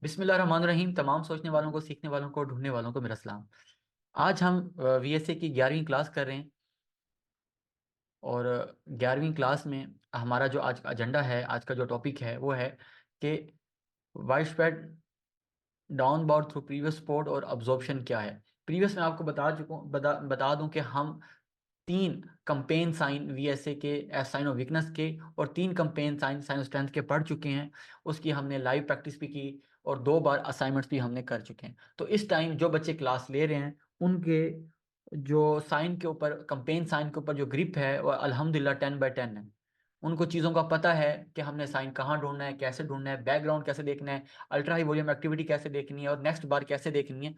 बिस्मिल्लाहिर्रहमानिर्रहीम। तमाम सोचने वालों को, सीखने वालों को, ढूंढने वालों को मेरा सलाम। आज हम वीएसए की 11वीं क्लास कर रहे हैं और 11वीं क्लास में हमारा जो आज का एजेंडा है, आज का जो टॉपिक है वो है कि wide spread down bound through previous sport और अब्जॉर्प्शन क्या है। प्रीवियस में आपको बता दूं कि हम 3 कंपेन साइन वीएसए के एस साइन ऑफ वीकनेस के और 3 campaign sign sign of strength के पढ़ चुके हैं। उसकी हमने लाइव प्रैक्टिस भी की और 2 बार असाइनमेंट्स भी हमने कर चुके हैं। तो इस टाइम जो बच्चे क्लास ले रहे हैं उनके जो साइन के ऊपर, कंपेन साइन के ऊपर जो ग्रिप है वो अल्हम्दुलिल्लाह 10/10 है। उनको चीज़ों का पता है कि हमने साइन कहाँ ढूंढना है, कैसे ढूंढना है, बैकग्राउंड कैसे देखना है, अल्ट्रा हाई वॉल्यूम एक्टिविटी कैसे देखनी है और नेक्स्ट बार कैसे देखनी है,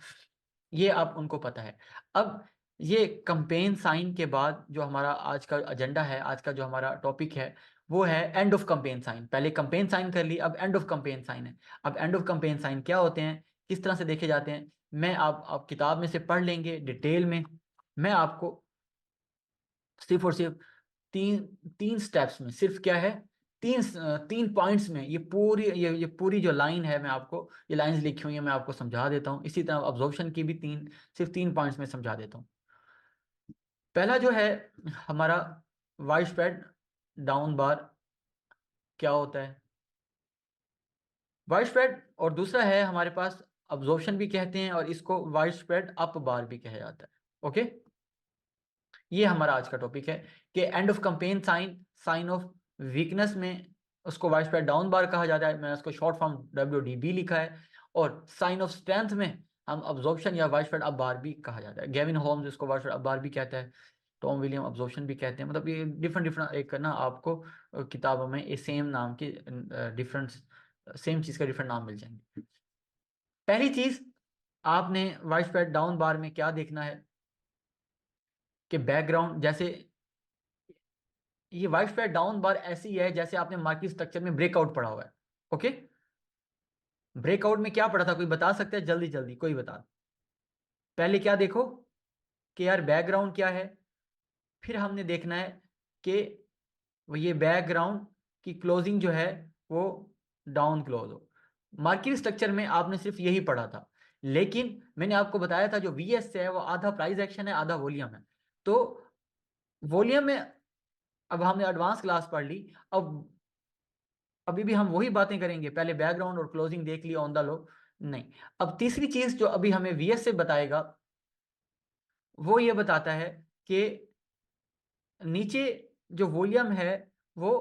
ये आप उनको पता है। अब ये कंपेन साइन के बाद जो हमारा आज का एजेंडा है, आज का जो हमारा टॉपिक है वो है एंड ऑफ कंपेन साइन। पहले कंपेन साइन कर ली, अब एंड ऑफ कंपेन साइन है। अब एंड ऑफ कंपेन साइन क्या होते हैं, किस तरह से देखे जाते हैं, मैं आप किताब में से पढ़ लेंगे डिटेल में। मैं आपको सिर्फ और सिर्फ तीन तीन स्टेप्स में, सिर्फ क्या है, तीन तीन पॉइंट्स में ये पूरी जो लाइन है, मैं आपको ये लाइंस लिखी हुई है मैं आपको समझा देता हूँ। इसी तरह ऑब्जॉर्प्शन की भी सिर्फ 3 पॉइंट्स में समझा देता हूँ। पहला जो है हमारा वाइड स्प्रेड डाउन बार क्या होता है, वाइड स्प्रेड, और दूसरा है हमारे पास ऑब्जॉर्प्शन भी कहते हैं और इसको वाइड स्प्रेड अप बार भी कहा जाता है। ओके, ये हमारा आज का टॉपिक है कि end of campaign sign, sign of weakness में उसको वाइड स्प्रेड डाउन बार कहा जाता है, मैंने उसको शॉर्ट फॉर्म WDB लिखा है। और साइन ऑफ स्ट्रेंथ में हम अब्जॉर्प्शन या वाइड स्प्रेड अप बार भी कहा जाता है। गेविन होम्स इसको वाइड स्प्रेड अप बार भी कहता है, टॉम विलियम अब्जॉर्प्शन भी कहते हैं। मतलब ये डिफरेंट डिफरेंट एक ना आपको किताबों में ये सेम नाम के डिफरेंट, सेम चीज़ का डिफरेंट नाम मिल जाएंगे। पहली चीज़ आपने वाइड स्प्रेड डाउन बार में क्या देखना है कि बैकग्राउंड, जैसे ये वाइड स्प्रेड डाउन बार ऐसी है जैसे आपने मार्केट स्ट्रक्चर में ब्रेकआउट पढ़ा हुआ है। ओके, ब्रेकआउट में क्या पढ़ा था, कोई बता सकता है, जल्दी जल्दी कोई बता। पहले क्या देखो कि यार बैकग्राउंड क्या है, फिर हमने देखना है कि ये बैकग्राउंड की क्लोजिंग जो है वो डाउन क्लोज हो। मार्केट स्ट्रक्चर में आपने सिर्फ यही पढ़ा था, लेकिन मैंने आपको बताया था जो वीएस है वो आधा प्राइस एक्शन है, आधा वॉल्यूम है। तो वॉल्यूम में अब हमने एडवांस क्लास पढ़ ली, अब अभी भी हम वही बातें करेंगे, पहले बैकग्राउंड और क्लोजिंग देख लिया ऑन द लो, नहीं। अब तीसरी चीज जो अभी हमें वीएस से बताएगा वो ये बताता है कि नीचे जो वॉल्यूम है वो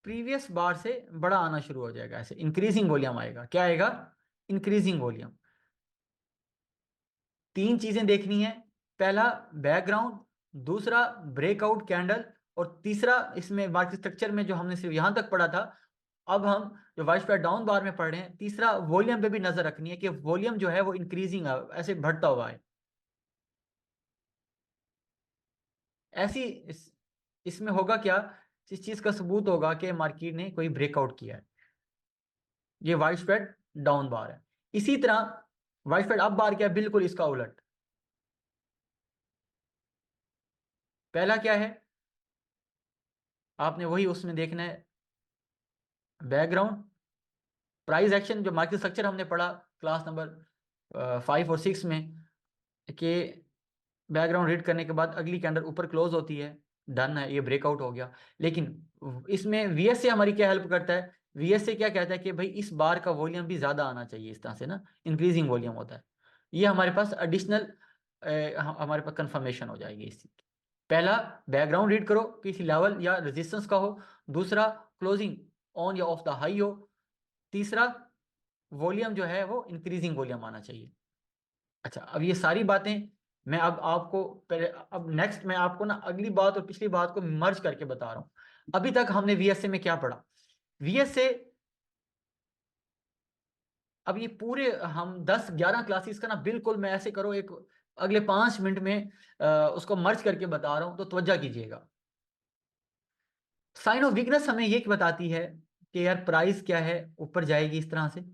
प्रीवियस बार से बड़ा आना शुरू हो जाएगा, ऐसे इंक्रीजिंग वॉल्यूम आएगा। क्या आएगा, इंक्रीजिंग वॉल्यूम। 3 चीजें देखनी है, पहला बैकग्राउंड, दूसरा ब्रेकआउट कैंडल, और तीसरा इसमें मार्केट स्ट्रक्चर में जो हमने सिर्फ यहां तक पढ़ा था, अब हम जो वाइड स्प्रेड डाउन बार में पढ़ रहे हैं, तीसरा वॉल्यूम पे भी नजर रखनी है कि वॉल्यूम जो है वो इंक्रीजिंग है, ऐसे बढ़ता हुआ है। ऐसी इसमें होगा क्या, इस चीज का सबूत होगा कि मार्केट ने कोई ब्रेकआउट किया है। ये वाइड स्प्रेड डाउन बार है। इसी तरह वाइड स्प्रेड अप बार क्या है, बिल्कुल इसका उलट। पहला क्या है, आपने वही उसमें देखना है, बैकग्राउंड प्राइस एक्शन, जो मार्केट स्ट्रक्चर हमने पढ़ा क्लास नंबर 5 और 6 में, कि बैकग्राउंड रीड करने के बाद अगली कैंडल ऊपर क्लोज होती है, डन है, ये ब्रेकआउट हो गया। लेकिन इसमें वीएस से हमारी क्या हेल्प करता है, वीएस से क्या कहता है कि भाई इस बार का वॉल्यूम भी ज्यादा आना चाहिए, इस तरह से ना इंक्रीजिंग वॉल्यूम होता है। ये हमारे पास एडिशनल हमारे पास कंफर्मेशन हो जाएगी इस चीज की। पहला बैकग्राउंड रीड करो किसी लेवल या रेजिस्टेंस का हो, दूसरा क्लोजिंग ऑन या ऑफ द हाई हो, तीसरा वॉल्यूम जो है वो इंक्रीजिंग वॉल्यूम आना चाहिए। अच्छा, अब ये सारी बातें मैं अब आपको पहले, अब नेक्स्ट मैं आपको ना अगली बात और पिछली बात को मर्ज करके बता रहा हूं। अभी तक हमने वीएसए में क्या पढ़ा, वीएसए, अब ये पूरे हम 10-11 क्लासेस का ना बिल्कुल मैं ऐसे करो एक अगले 5 मिनट में उसको मर्ज करके बता रहा हूं, तो तवज्जो कीजिएगा। साइन ऑफ वीकनेस हमें ये बताती है कि यार प्राइस क्या है, ऊपर जाएगी इस तरह से,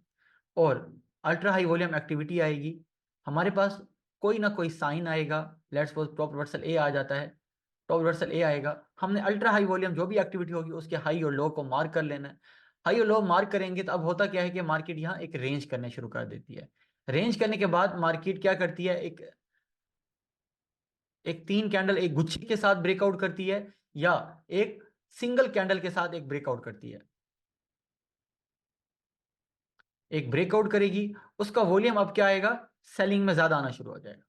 और अल्ट्रा हाई वॉल्यूम एक्टिविटी आएगी, हमारे पास कोई ना कोई साइन आएगा। लेट्स सपोज टॉप रिवर्सल ए आ जाता है, टॉप रिवर्सल ए आएगा, हमने अल्ट्रा हाई वॉल्यूम जो भी एक्टिविटी होगी उसके हाई और लो को मार्क कर लेना है। हाई और लो मार्क करेंगे तो अब होता क्या है कि मार्केट यहाँ एक रेंज करने शुरू कर देती है। रेंज करने के बाद मार्केट क्या करती है, एक एक तीन कैंडल एक गुच्छे के साथ ब्रेकआउट करती है, या एक सिंगल कैंडल के साथ एक ब्रेकआउट करती है। एक ब्रेकआउट करेगी, उसका वॉल्यूम अब क्या आएगा, सेलिंग में ज्यादा आना शुरू हो जाएगा।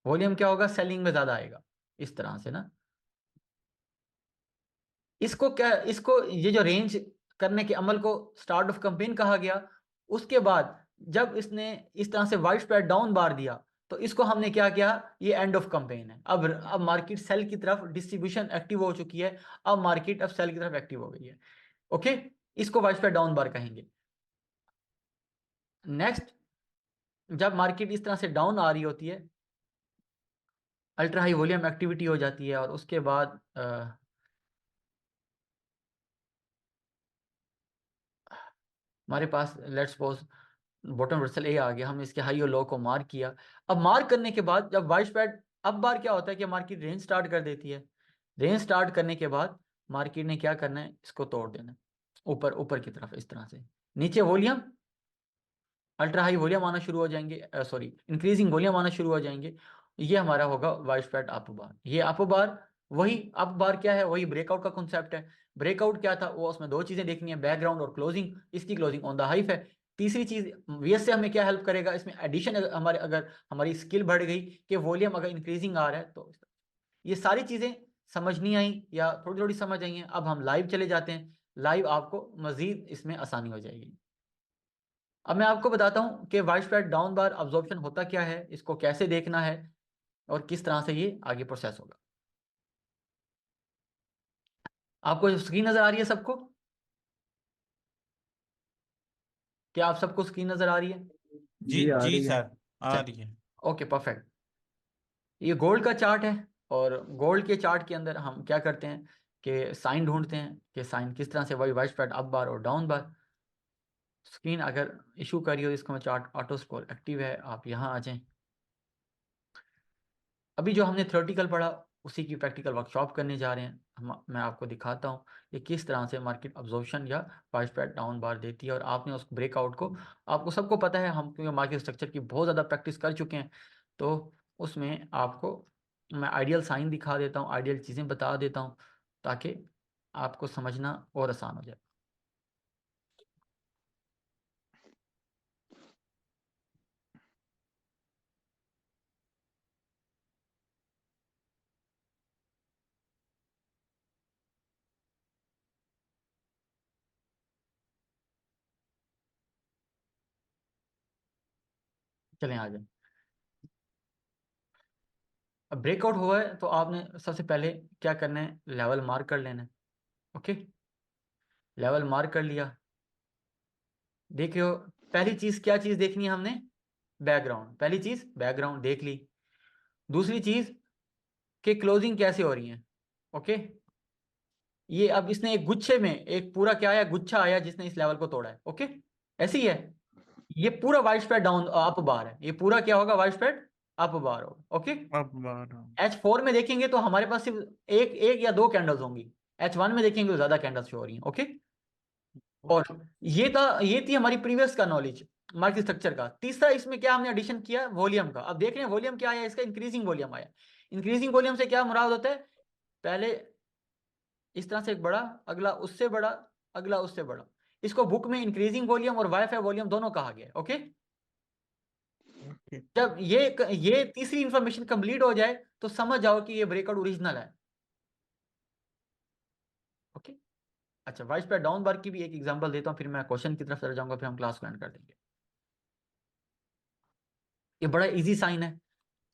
वॉल्यूम क्या होगा, सेलिंग में ज्यादा आएगा, इस तरह से ना। इसको क्या, इसको ये जो रेंज करने के अमल को स्टार्ट ऑफ कैंपेन कहा गया। उसके बाद जब इसने इस तरह से वाइड स्प्रेड डाउन बार दिया, तो इसको हमने क्या किया, ये एंड ऑफ कैंपेन है। अब मार्केट सेल की तरफ डिस्ट्रीब्यूशन एक्टिव हो चुकी है, अब मार्केट अब सेल की तरफ एक्टिव हो गई है। ओके, इसको वाइड स्प्रेड डाउन बार कहेंगे। नेक्स्ट, जब मार्केट इस तरह से डाउन आ रही होती है, अल्ट्रा हाई वॉल्यूम एक्टिविटी हो जाती है, और उसके बाद हमारे पास लेट्स सपोज बॉटम रिवर्सल ए आ गया, हमने इसके हाई और लो को मार्क किया। अब मार्क करने के बाद जब वाइड स्प्रेड, अब बार क्या होता है कि मार्केट रेंज स्टार्ट कर देती है। रेंज स्टार्ट करने के बाद मार्केट ने क्या करना है, इसको तोड़ देना है ऊपर ऊपर की तरफ इस तरह से। नीचे वॉल्यूम, अल्ट्रा हाई वॉल्यूम आना शुरू हो जाएंगे, सॉरी इंक्रीजिंग वॉल्यूम आना शुरू हो जाएंगे। ये हमारा होगा वाइड स्प्रेड अप बार। ये अप बार, वही अप बार क्या है, वही ब्रेकआउट का कॉन्सेप्ट है। ब्रेकआउट क्या था, वो उसमें दो चीजें देखनी है, बैकग्राउंड और क्लोजिंग। इसकी क्लोजिंग ऑन द हाइफ है। तीसरी चीज, वीएस से हमें क्या हेल्प करेगा इसमें, एडिशन हमारे, अगर हमारी स्किल बढ़ गई कि वॉल्यूम अगर इंक्रीजिंग आ रहा है तो। ये सारी चीजें समझ नहीं आई या थोड़ी थोड़ी समझ आई हैं। अब हम लाइव चले जाते हैं, लाइव आपको मजीद इसमें आसानी हो जाएगी। अब मैं आपको बताता हूं कि वाइड स्प्रेड डाउन बार अब्जॉर्प्शन होता क्या है, इसको कैसे देखना है, और किस तरह से ये आगे प्रोसेस होगा। आपको स्क्रीन नजर आ रही है सबको? क्या आप सबको स्क्रीन नजर आ रही है? जी जी आ जी रही है। सर, आ रही है। Okay perfect. ये गोल्ड का चार्ट है, और गोल्ड के चार्ट के अंदर हम क्या करते हैं कि साइन ढूंढते हैं कि साइन किस तरह से, वही वाइड स्प्रेड अप बार और डाउन बार। स्क्रीन अगर इशू करी हो, इसका मैं चार्ट ऑटो स्क्रॉल एक्टिव है, आप यहाँ आ जाएं। अभी जो हमने थ्योरेटिकल पढ़ा, उसी की प्रैक्टिकल वर्कशॉप करने जा रहे हैं हम। मैं आपको दिखाता हूँ कि किस तरह से मार्केट अब्जॉर्प्शन या वाइड स्प्रेड डाउन बार देती है, और आपने उस ब्रेकआउट को, आपको सबको पता है, हम क्योंकि मार्केट स्ट्रक्चर की बहुत ज़्यादा प्रैक्टिस कर चुके हैं, तो उसमें आपको मैं आइडियल साइन दिखा देता हूँ, आइडियल चीज़ें बता देता हूँ, ताकि आपको समझना और आसान हो जाए। चलें आ जाए। अब ब्रेकआउट हुआ है तो आपने सबसे पहले क्या करना है, लेवल मार्क कर लेना है। ओके, लेवल मार्क कर लिया। देख रहे हो, पहली चीज क्या चीज देखनी है हमने, बैकग्राउंड। पहली चीज बैकग्राउंड देख ली। दूसरी चीज कि क्लोजिंग कैसे हो रही है। ओके, ये अब इसने एक गुच्छे में एक पूरा क्या आया, गुच्छा आया जिसने इस लेवल को तोड़ा है। ओके, ऐसे ही है। ये पूरा वाइड स्प्रेड डाउन अप बार है, ये पूरा क्या होगा, वाइड स्प्रेड अप बार होगा। ओके, अब बारह। H4 में देखेंगे तो हमारे पास सिर्फ एक एक या दो कैंडल्स होंगी। H1 में देखेंगे तो ज्यादा कैंडल्स शो हो रही हैं। ओके, और ये थी हमारी प्रीवियस का नॉलेज मार्केट स्ट्रक्चर का। तीसरा इसमें क्या हमने एडिशन किया, वॉल्यूम का। अब देख रहे हैं वॉल्यूम क्या आया, इसका इंक्रीजिंग वॉल्यूम आया। इंक्रीजिंग वॉल्यूम से क्या मुराद होता है, पहले इस तरह से एक बड़ा, अगला उससे बड़ा, अगला उससे बड़ा। इसको बुक में इंक्रीजिंग वॉल्यूम और वाईफाई वॉल्यूम दोनों कहा गया है। Okay, okay. जब ये तीसरी इंफॉर्मेशन कंप्लीट हो जाए तो समझ जाओ कि ये ब्रेकआउट ओरिजिनल है। ओके, अच्छा वाइड स्प्रेड डाउन बार की भी एक एग्जांपल देता हूँ, फिर मैं क्वेश्चन की तरफ चले जाऊंगा, फिर हम क्लास को एंड कर देंगे। ये बड़ा इजी साइन है,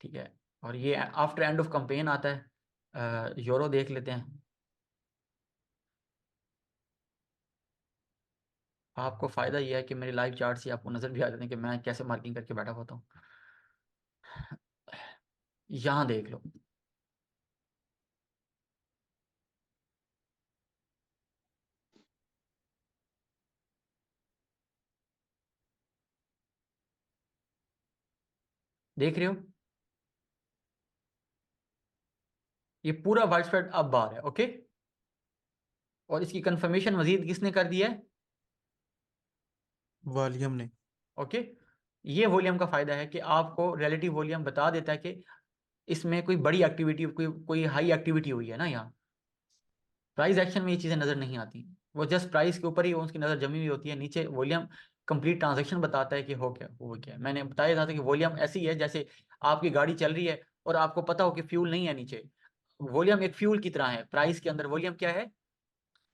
ठीक है, और ये आफ्टर एंड ऑफ कैंपेन आता है। यूरो देख लेते हैं। आपको फायदा ये है कि मेरे लाइव चार्ट से आपको नजर भी आ जाते हैं कि मैं कैसे मार्किंग करके बैठा होता हूँ। यहाँ देख लो, देख रहे हो, ये पूरा वाइड स्प्रेड अब बार है। ओके, और इसकी कंफर्मेशन मजीद किसने कर दी है, वॉल्यूम ने। ओके, ये वॉल्यूम का फायदा है कि आपको रिलेटिव वॉल्यूम बता देता है कि इसमें कोई बड़ी एक्टिविटी, कोई हाई एक्टिविटी हुई है ना। यहाँ प्राइस एक्शन में ये चीज़ें नज़र नहीं आती, वो जस्ट प्राइस के ऊपर ही उसकी नज़र जमी हुई होती है। नीचे वॉल्यूम कंप्लीट ट्रांजैक्शन बताता है कि हो क्या, वो क्या। मैंने बताया था कि वॉल्यूम ऐसी है जैसे आपकी गाड़ी चल रही है और आपको पता हो कि फ्यूल नहीं है नीचे। वॉल्यूम एक फ्यूल की तरह है, प्राइस के अंदर वॉल्यूम क्या है,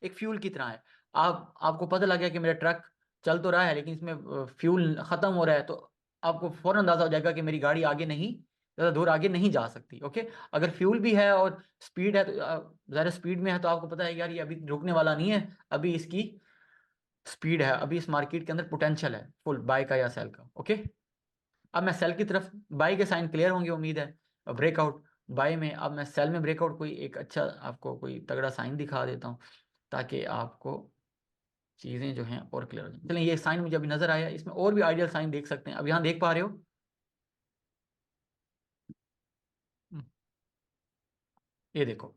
एक फ्यूल की तरह है। आपको पता लग गया कि मेरा ट्रक चल तो रहा है लेकिन इसमें फ्यूल खत्म हो रहा है, तो आपको फौरन अंदाजा हो जाएगा कि मेरी गाड़ी आगे नहीं, ज़्यादा दूर आगे नहीं जा सकती। ओके, अगर फ्यूल भी है और स्पीड है तो ज़्यादा स्पीड में है तो आपको पता है यार ये अभी रुकने वाला नहीं है, अभी इसकी स्पीड है, अभी इस मार्केट के अंदर पोटेंशियल है फुल बाय का या सेल का। ओके, अब मैं सेल की तरफ, बाय के साइन क्लियर होंगे उम्मीद है। ब्रेकआउट बाय में, अब मैं सेल में ब्रेकआउट कोई एक अच्छा आपको कोई तगड़ा साइन दिखा देता हूँ ताकि आपको चीज़ें जो हैं और क्लियर हो जाए। चलें, ये साइन मुझे अभी नजर आया, इसमें और भी आइडियल साइन देख सकते हैं। अब यहाँ देख पा रहे हो, ये देखो,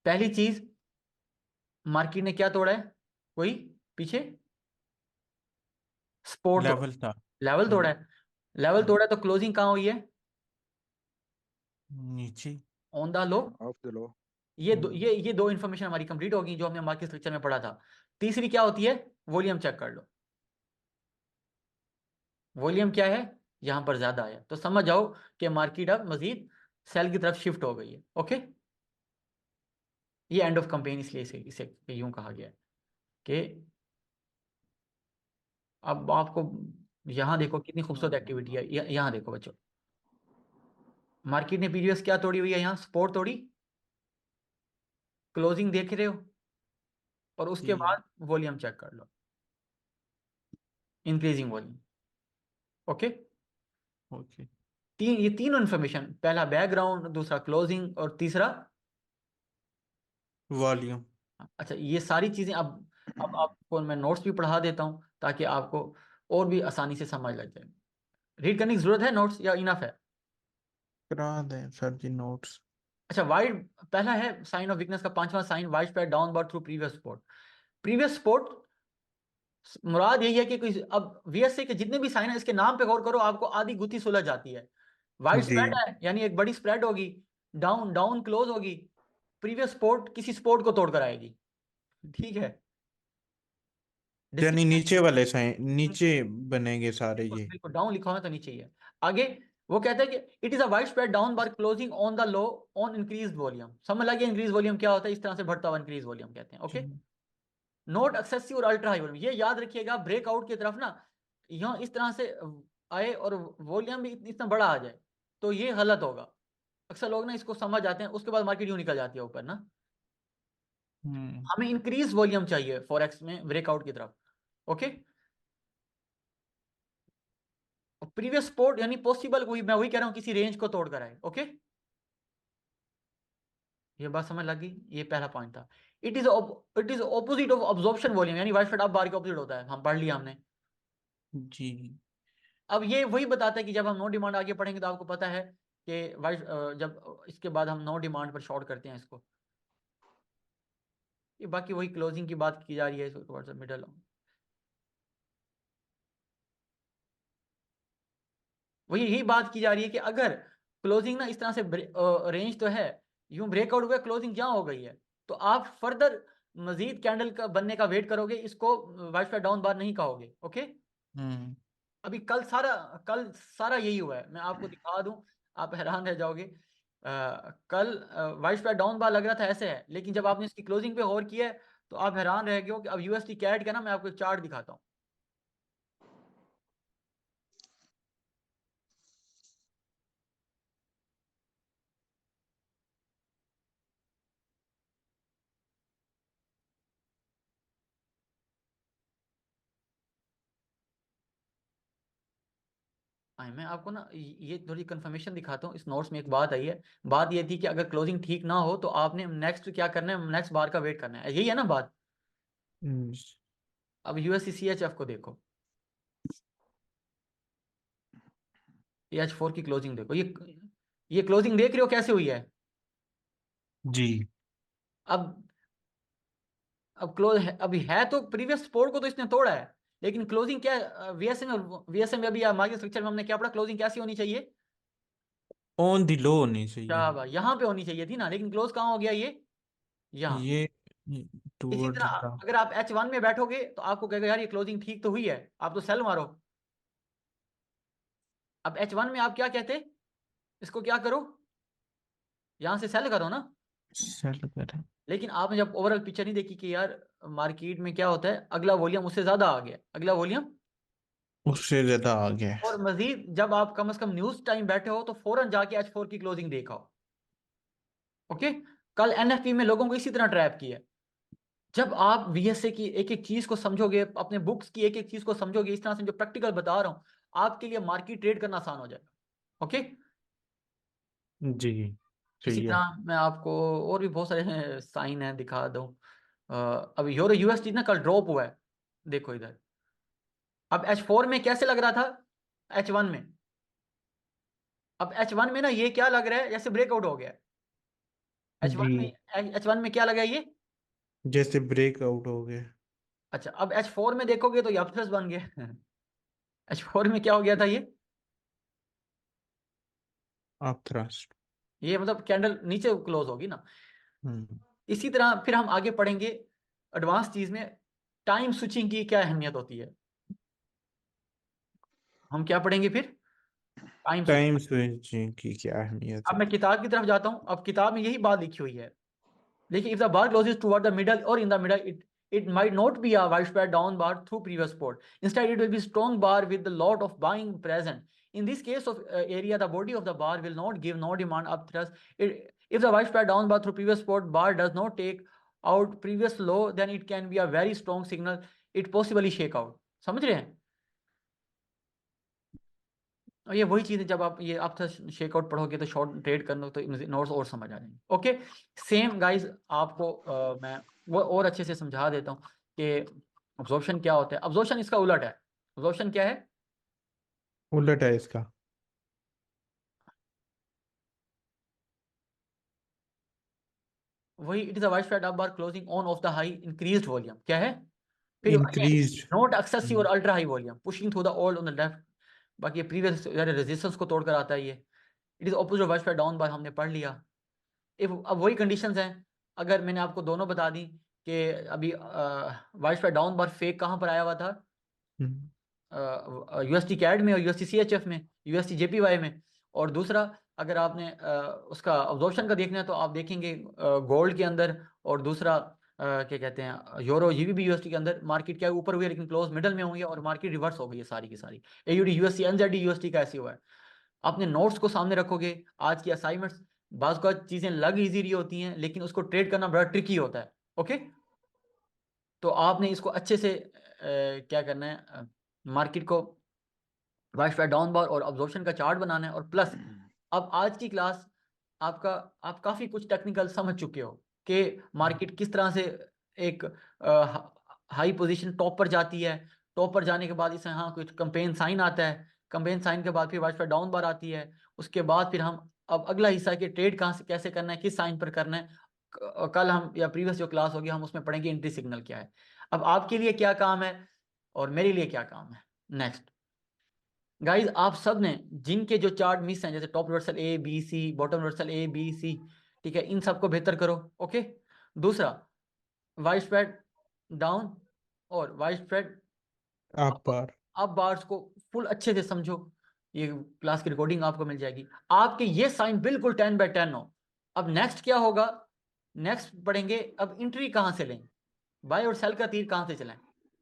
पहली चीज मार्केट ने क्या तोड़ा है, कोई पीछे सपोर्ट तोड़ा, लेवल था। लेवल तोड़ा हम्म, है। लेवल हम्म, तोड़ा है तो क्लोजिंग कहाँ हुई है, नीचे। On the low. Of the low. ये दो इन्फॉर्मेशन हमारी कंप्लीट होगी जो हमने मार्केट स्ट्रक्चर में पढ़ा था। तीसरी क्या होती है, वॉल्यूम चेक कर लो। वॉल्यूम क्या है, यहां पर ज्यादा आया तो समझ जाओ कि मार्केट अब मजीद सेल की तरफ शिफ्ट हो गई है। ओके, ये एंड ऑफ कैंपेन इसलिए इसे इसे यूं कहा गया है कि अब आपको यहाँ देखो कितनी खूबसूरत एक्टिविटी है। यहाँ देखो बच्चों, मार्केट ने पीरियड्स क्या तोड़ी हुई है, यहाँ सपोर्ट तोड़ी, क्लोजिंग देख रहे हो, और उसके जी। बाद वॉल्यूम चेक कर लो, इंक्रीजिंग वॉल्यूम। Okay, okay. ये तीनों इन्फॉर्मेशन, पहला बैकग्राउंड, दूसरा क्लोजिंग, और तीसरा, वॉल्यूम। अच्छा, ये सारी चीजें अब आपको मैं नोट्स भी पढ़ा देता हूँ ताकि आपको और भी आसानी से समझ लग जाए। रीड करने की जरूरत है नोट्स या इनफ है? करा दें सर जी नोट्स। अच्छा, वाइड पहला है साइन ऑफ वीकनेस का पांचवा sign, wide spread downward through previous support. Previous support मुराद यही है कि कोई, अब वीएसए के जितने भी साइन है इसके नाम पे गौर करो, आपको आधी गुत्थी सुलझ जाती है। वाइड जी। स्प्रेड है यानी एक बड़ी स्प्रेड होगी, डाउन डाउन क्लोज होगी, प्रीवियस सपोर्ट किसी सपोर्ट को तोड़ कर आएगी। ठीक है, यानी डिस्टिंक्शन। नीचे वाले साइन नीचे बनेंगे सारे बिल्कुल ये। बिल्कुल, डाउन लिखा हुआ है तो नीचे ही है। आगे वो कहता है कि it is a wide spread down bar closing on the low on increase volume. समझ लगे इंक्रीज वॉल्यूम क्या होता है, इस तरह से बढ़ता हुआ इंक्रीज वॉल्यूम कहते हैं। ओके, जी। नोट एक्सेसिव और अल्ट्रा हाई वॉल्यूम, ये याद रखिएगा ब्रेकआउट की तरफ ना, यहाँ इस तरह से आए और वॉल्यूम भी इतना बड़ा आ जाए तो ये गलत होगा। अक्सर लोग ना इसको समझ जाते हैं, उसके बाद मार्केट यूं निकल जाती है ऊपर ना। हम्म। हमें इंक्रीज वॉल्यूम चाहिए फॉरेक्स में ब्रेकआउट की तरफ। ओके, प्रीवियस सपोर्ट यानी पॉसिबल, कोई मैं वही कह रहा हूँ किसी रेंज को तोड़ कर आए। ओके, ये बात समझ लगी, ये पहला पॉइंट था। It is opposite of absorption volume, यानी वाइड स्प्रेड अप बार के ऑपोजिट होता है, हम पढ़ लिया हमने। जी। अब ये वही बताता है कि जब हम नो डिमांड आगे पढ़ेंगे तो आपको पता है कि वाइड, जब इसके बाद हम नो डिमांड पर शॉर्ट करते हैं इसको, ये बाकी वही क्लोजिंग की बात की जा रही है टुवर्ड्स मिडल। वही यही बात की जा रही है कि अगर क्लोजिंग ना इस तरह से रेंज तो है, यूं ब्रेकआउट हुआ, क्लोजिंग जहां हो गई है, तो आप फर्दर मजीद कैंडल का बनने का वेट करोगे, इसको वाइड स्प्रेड डाउन बार नहीं कहोगे। ओके, हम्म। अभी कल सारा यही हुआ है, मैं आपको दिखा दूं, आप हैरान रह जाओगे। कल वाइड स्प्रेड डाउन बार लग रहा था ऐसे है, लेकिन जब आपने इसकी क्लोजिंग पे गौर किया है तो आप हैरान रह गए हो कि अब यूएसडी कैड का ना मैं आपको एक चार्ट दिखाता हूँ। मैं आपको ना ये थोड़ी कंफर्मेशन दिखाता हूँ, इस नोट्स में एक बात आई है। बात ये थी कि अगर क्लोजिंग ठीक ना हो तो आपने नेक्स्ट क्या करना है, नेक्स्ट बार का वेट करना है, यही है ना बात। हम्म, अब यूएससीसीएचएफ को देखो, H4 की क्लोजिंग देखो, ये क्लोजिंग देख रहे हो कैसे हुई है। जी। अब क्लोज है, अभी है तो प्रीवियस सपोर्ट को तो इसने तोड़ा है, लेकिन क्लोजिंग क्या वीएसए में अभी मार्केट स्ट्रक्चर में हमने क्या पढ़ा, क्लोजिंग कैसी होनी चाहिए? ऑन द लो होनी चाहिए। क्या भाई, यहाँ पे होनी चाहिए थी ना, लेकिन क्लोज कहाँ हो गया ये? यहाँ। ये इसी टूवर्ड्स तरह द। अगर आप H1 में बैठोगे तो आपको कहेगा यार ये क्लोजिंग ठीक तो हुई है, आप तो सेल मारो। अब H1 में आप क्या कहते, इसको क्या करो, यहाँ से सेल करो ना। सेल करें। लेकिन आपने जब ओवरऑल पिक्चर नहीं देखी कि यार मार्केट में क्या होता है, अगला वॉल्यूम उससे ज्यादा आ गया, अगला वॉल्यूम। उससे ज्यादा आ गया है। और मजीद जब आप कम से कम न्यूज टाइम बैठे हो तो फौरन जाके H4 की क्लोजिंग देखा हो। ओके। कल एनएफपी में लोगों को इसी तरह ट्रैप किया। जब आप वीएसए की एक एक चीज को समझोगे, अपने बुक्स की एक एक चीज को समझोगे, इस तरह से जो प्रैक्टिकल बता रहा हूं, आपके लिए मार्केट ट्रेड करना आसान हो जाएगा। ओके। जी इसी सही है। तरह मैं आपको और भी बहुत सारे साइन है दिखा दूं। अभी यूरो यूएसडी ना कल ड्रॉप हुआ है, देखो इधर। अब H4 में कैसे लग रहा था, H1 में। अब H1 में ना ये क्या लग रहा है, जैसे ब्रेकआउट हो गया है। जी, H1 में क्या लगा ये? जैसे ब्रेकआउट हो गए। अच्छा, अब H4 में देखोगे तो ये अपट्रस बन गया। H4 में क्या हो गया था आप थ्रस्ट। ये मतलब कैंडल नीचे क्लोज होगी ना। हम्म। इसी तरह फिर हम आगे पढ़ेंगे एडवांस चीज में, टाइम स्विचिंग की क्या अहमियत होती है। हम क्या पढ़ेंगे फिर? Time switching. टाइम स्विचिंग की क्या अहमियत अब है? मैं किताब की तरफ जाता हूँ, अब किताब में यही बात लिखी हुई है। लेकिन if the bar closes toward the middle or in the middle, it might not be a widespread down bar through previous support. Instead, it will be strong bar with a lot of buying present. In this case of area, the body of the bar will not give no demand up thrust. If the widespread down bar through previous support bar does not take out previous low, then it can be a very strong signal. It possibly shake out. समझ रहे हैं? और ये वही चीज़ है, जब आप ये आप शेकआउट पढ़ोगे तो शॉर्ट ट्रेड करना तो नोट्स और समझ आ जाएंगे। ओके। सेम गाइस, आपको मैं वो और अच्छे से समझा देता हूँ कि अब्जॉर्प्शन क्या होता है। अब्जॉर्प्शन इसका उलट है। अब्जॉर्प्शन क्या है? उलट है इसका। वही, it is a wide spread up bar closing on off the high increased volume. क्या है फिर अगेन? इंक्रीज। नॉट एक्सेसिव और ultra high volume pushing through the old on the left. बाकी प्रीवियस रेजिस्टेंस को तोड़कर आता है ये। It is opposite wide spread down bar, हमने पढ़ लिया। अब वही कंडीशंस हैं। अगर मैंने आपको दोनों बता दी कि अभी वाइड स्प्रेड डाउन बार फेक कहाँ पर आया हुआ था, यूएसटी कैड में और यूएसटी सीएचएफ में, यूएसटी जेपीवाई में। और दूसरा, अगर आपने उसका अब्जॉर्प्शन का देखना है तो आप देखेंगे गोल्ड के अंदर। और दूसरा क्या कहते हैं, यूरो जीबीबी यूएसटी के अंदर मार्केट क्या है, ऊपर हुई है लेकिन क्लोज मिडल में हुई है, और मार्केट रिवर्स हो गई है सारी की सारी। एयूडी यूएसटी एनजेडी यूएसटी का ऐसे हुआ है। अपने नोट्स को सामने रखोगे, आज की असाइनमेंट्स, बाज़ का चीज़ें लग इजी रही होती हैं लेकिन उसको ट्रेड करना बड़ा ट्रिकी होता है। ओके। तो आपने इसको अच्छे से क्या करना है, मार्केट को वाइड स्प्रेड डाउन बार और अब्जॉर्प्शन का चार्ट बनाना है। और प्लस अब आज की क्लास आपका, आप काफ़ी कुछ टेक्निकल समझ चुके हो कि मार्केट किस तरह से एक हाई पोजीशन टॉप पर जाती है। टॉप पर जाने के बाद इसे हाँ कुछ कंपेन साइन आता है, कंपेन साइन के बाद फिर वाइड स्प्रेड डाउन बार आती है। उसके बाद फिर हम अब अगला हिस्सा कि ट्रेड कहाँ से कैसे करना है, किस साइन पर करना है। कल हम या प्रीवियस जो क्लास होगी हम उसमें पढ़ेंगे एंट्री सिग्नल क्या है। अब आपके लिए क्या काम है और मेरे लिए क्या काम है। नेक्स्ट गाइस, आप सब ने जिनके जो चार्ट मिस हैं, जैसे top reversal A B C, bottom reversal A B C, ठीक है, इन सबको बेहतर करो। ओके। दूसरा, वाइड स्प्रेड डाउन और वाइड स्प्रेड आप बार। आप बार्स को फुल अच्छे से समझो। ये क्लास की रिकॉर्डिंग आपको मिल जाएगी। आपके ये साइन बिल्कुल 10/10 हो। अब नेक्स्ट क्या होगा, नेक्स्ट पढ़ेंगे अब इंट्री कहाँ से लें, बाय और सेल का तीर कहाँ से चलाएं।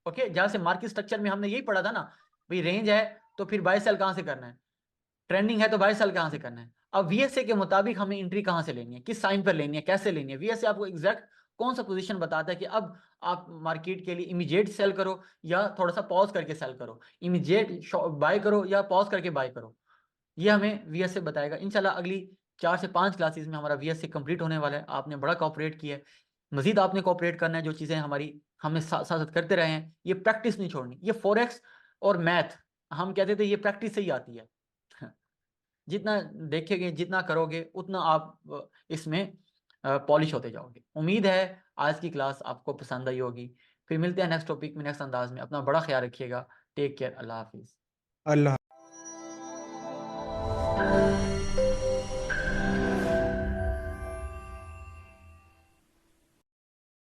ओके, जहाँ से मार्केट स्ट्रक्चर में हमने यही पढ़ा था ना, भाई रेंज है तो फिर बाय सेल कहाँ से करना है, ट्रेंडिंग है तो बाय सेल कहाँ से करना है। अब वीएसए के मुताबिक हमें एंट्री कहाँ से लेनी है, किस साइन पर लेनी है, कैसे लेनी है। वीएसए आपको एग्जैक्ट कौन सा पोजीशन बताता है कि अब आप मार्केट के लिए इमीडिएट सेल करो या थोड़ा सा पॉज करके सेल करो, इमीडिएट बाय करो या पॉज करके बाय करो। ये हमें वीएसए बताएगा। इंशाल्लाह अगली 4 से 5 क्लासेस में हमारा वीएसए कंप्लीट होने वाला है। आपने बड़ा कॉपरेट किया है, मजीद आपने कॉपरेट करना है। जो चीज़ें हमारी हमने साथ साथ करते रहे हैं, ये प्रैक्टिस नहीं छोड़नी। ये फॉरेक्स और मैथ हम कहते थे ये प्रैक्टिस से ही आती है। जितना देखेंगे जितना करोगे उतना आप इसमें पॉलिश होते जाओगे। उम्मीद है आज की क्लास आपको पसंद आई होगी। फिर मिलते हैं नेक्स्ट टॉपिक में, नेक्स्ट अंदाज में। अपना बड़ा ख्याल रखिएगा। Take care. अल्लाह हाफिज़। अल्लाह